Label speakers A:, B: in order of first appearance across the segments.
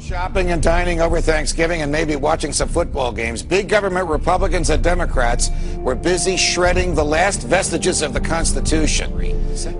A: Shopping and dining over Thanksgiving and maybe watching some football games. Big government Republicans and Democrats were busy shredding the last vestiges of the Constitution.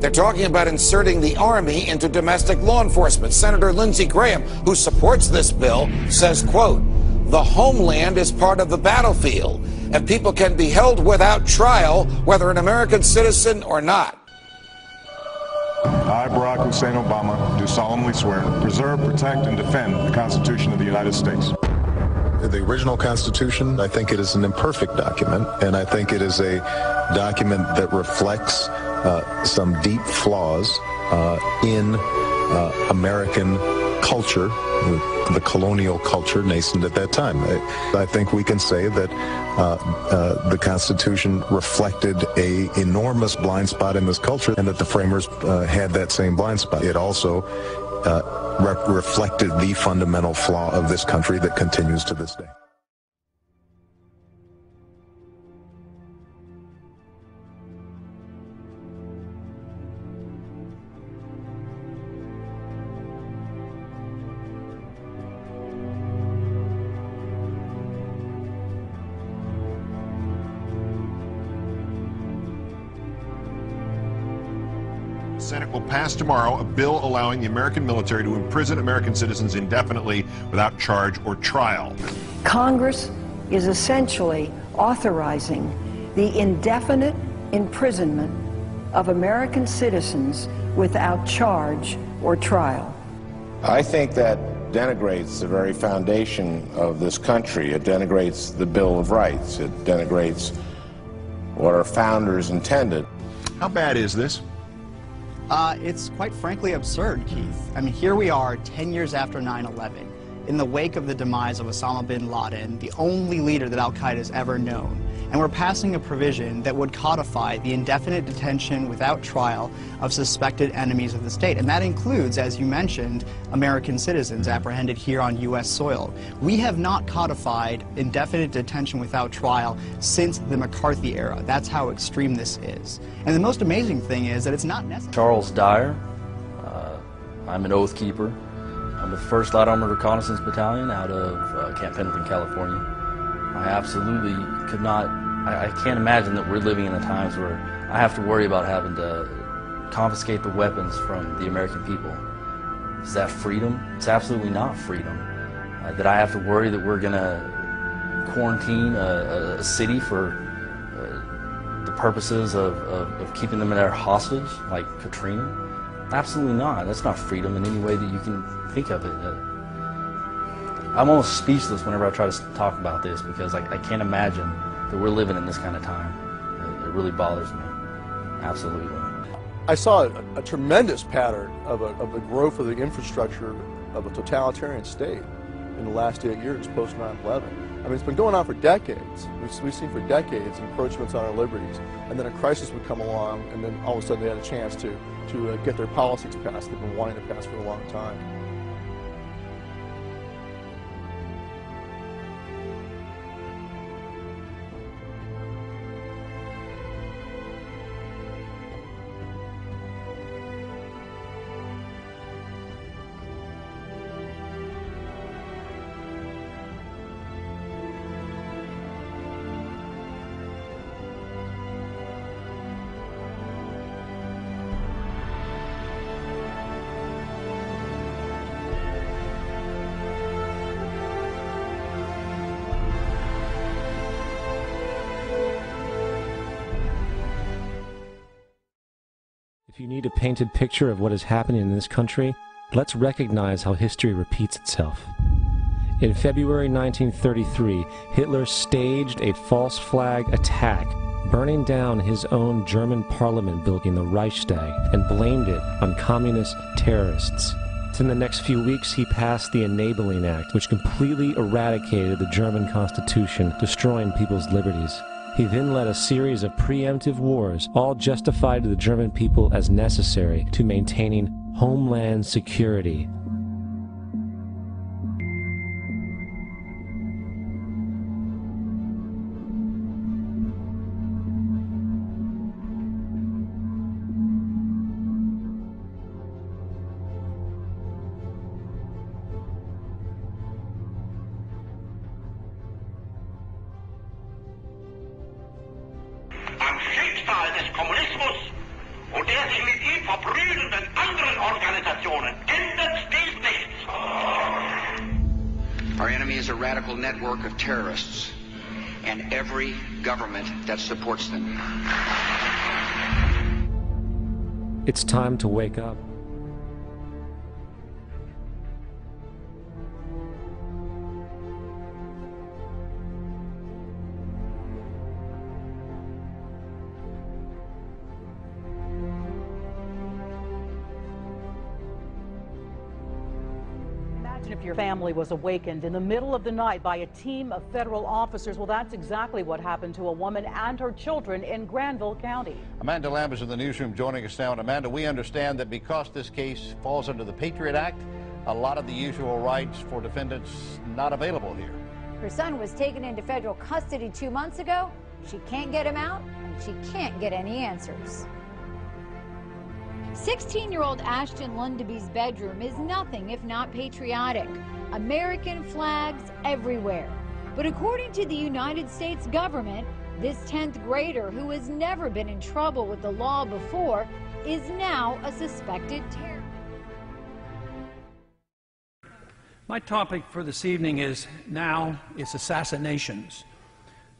A: They're talking about inserting the Army into domestic law enforcement. Senator Lindsey Graham, who supports this bill, says, quote, "The homeland is part of the battlefield, and people can be held without trial, whether an American citizen or not."
B: I, Barack Hussein Obama, do solemnly swear to preserve, protect, and defend the Constitution of the United States.
C: The original Constitution, I think it is an imperfect document, and I think it is a document that reflects some deep flaws in American culture, the colonial culture nascent at that time. I think we can say that the Constitution reflected an enormous blind spot in this culture, and that the framers had that same blind spot. It also reflected the fundamental flaw of this country that continues to this day.
D: The Senate will pass tomorrow a bill allowing the American military to imprison American citizens indefinitely without charge or trial.
E: Congress is essentially authorizing the indefinite imprisonment of American citizens without charge or trial.
F: I think that denigrates the very foundation of this country. It denigrates the Bill of Rights. It denigrates what our founders intended.
D: How bad is this?
G: It's quite frankly absurd, Keith. I mean, here we are 10 years after 9/11, in the wake of the demise of Osama bin Laden, the only leader that Al-Qaeda has ever known. And we're passing a provision that would codify the indefinite detention without trial of suspected enemies of the state. And that includes, as you mentioned, American citizens apprehended here on U.S. soil. We have not codified indefinite detention without trial since the McCarthy era. That's how extreme this is. And the most amazing thing is that it's not necessary.
H: Charles Dyer. I'm an oath keeper. I'm with the 1st Light Armored Reconnaissance Battalion out of Camp Pendleton, California. I absolutely could not, I can't imagine that we're living in the times where I have to worry about having to confiscate the weapons from the American people. Is that freedom? It's absolutely not freedom. That I have to worry that we're going to quarantine a city for the purposes of keeping them in their hostage, like Katrina? Absolutely not. That's not freedom in any way that you can think of it. I'm almost speechless whenever I try to talk about this, because I can't imagine that we're living in this kind of time. It really bothers me. Absolutely.
I: I saw a tremendous pattern of the growth of the infrastructure of a totalitarian state in the last 8 years post 9/11. I mean, it's been going on for decades. We've seen for decades encroachments on our liberties, and then a crisis would come along, and then all of a sudden they had a chance to get their policies passed they've been wanting to pass for a long time.
J: If you need a painted picture of what is happening in this country, let's recognize how history repeats itself. In February 1933, Hitler staged a false flag attack, burning down his own German parliament building, the Reichstag, and blamed it on communist terrorists. In the next few weeks, he passed the Enabling Act, which completely eradicated the German Constitution, destroying people's liberties. He then led a series of preemptive wars, all justified to the German people as necessary to maintaining homeland security.
K: am Schicksal des Kommunismus und der sich mit ihm verbrüdernden anderen Organisationen ändert dies nichts.
L: Our enemy is a radical network of terrorists and every government that supports them.
J: It's time to wake up.
M: If your family was awakened in the middle of the night by a team of federal officers, well, that's exactly what happened to a woman and her children in Granville County.
N: Amanda Lamb is in the newsroom joining us now. And Amanda, we understand that because this case falls under the Patriot Act, a lot of the usual rights for defendants not available here.
O: Her son was taken into federal custody 2 months ago. She can't get him out, and she can't get any answers. 16-year-old Ashton Lundeby's bedroom is nothing if not patriotic. American flags everywhere. But according to the United States government, this 10th grader, who has never been in trouble with the law before, is now a suspected terrorist.
P: My topic for this evening is assassinations.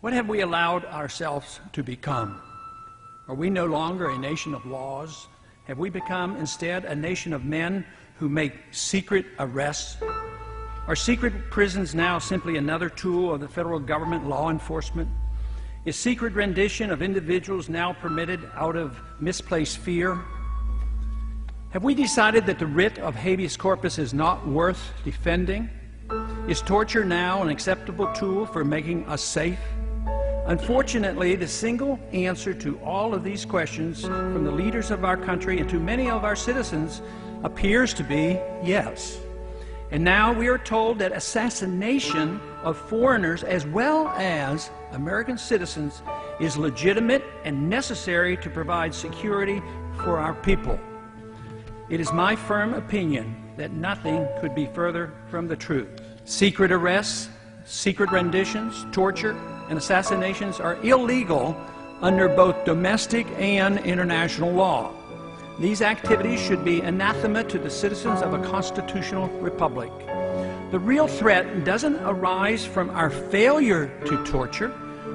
P: What have we allowed ourselves to become? Are we no longer a nation of laws? Have we become instead a nation of men who make secret arrests? Are secret prisons now simply another tool of the federal government law enforcement? Is secret rendition of individuals now permitted out of misplaced fear? Have we decided that the writ of habeas corpus is not worth defending? Is torture now an acceptable tool for making us safe? Unfortunately, the single answer to all of these questions from the leaders of our country and to many of our citizens appears to be yes. And now we are told that assassination of foreigners as well as American citizens is legitimate and necessary to provide security for our people. It is my firm opinion that nothing could be further from the truth. Secret arrests, secret renditions, torture, and assassinations are illegal under both domestic and international law. These activities should be anathema to the citizens of a constitutional republic. The real threat doesn't arise from our failure to torture.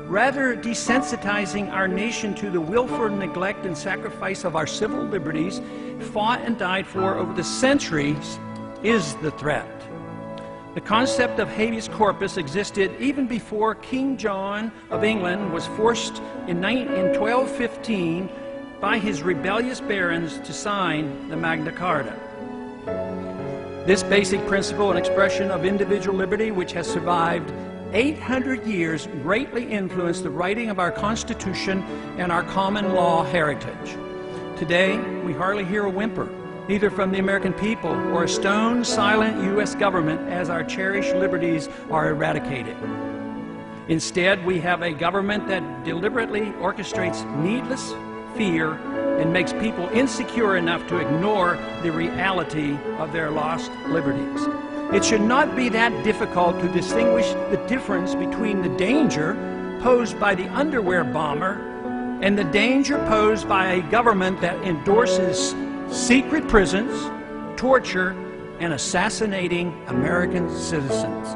P: Rather, desensitizing our nation to the willful neglect and sacrifice of our civil liberties fought and died for over the centuries is the threat. The concept of habeas corpus existed even before King John of England was forced in 1215 by his rebellious barons to sign the Magna Carta. This basic principle and expression of individual liberty, which has survived 800 years, greatly influenced the writing of our Constitution and our common law heritage. Today, we hardly hear a whimper, either from the American people or a stone silent U.S. government as our cherished liberties are eradicated. Instead, we have a government that deliberately orchestrates needless fear and makes people insecure enough to ignore the reality of their lost liberties. It should not be that difficult to distinguish the difference between the danger posed by the underwear bomber and the danger posed by a government that endorses secret prisons, torture, and assassinating American citizens.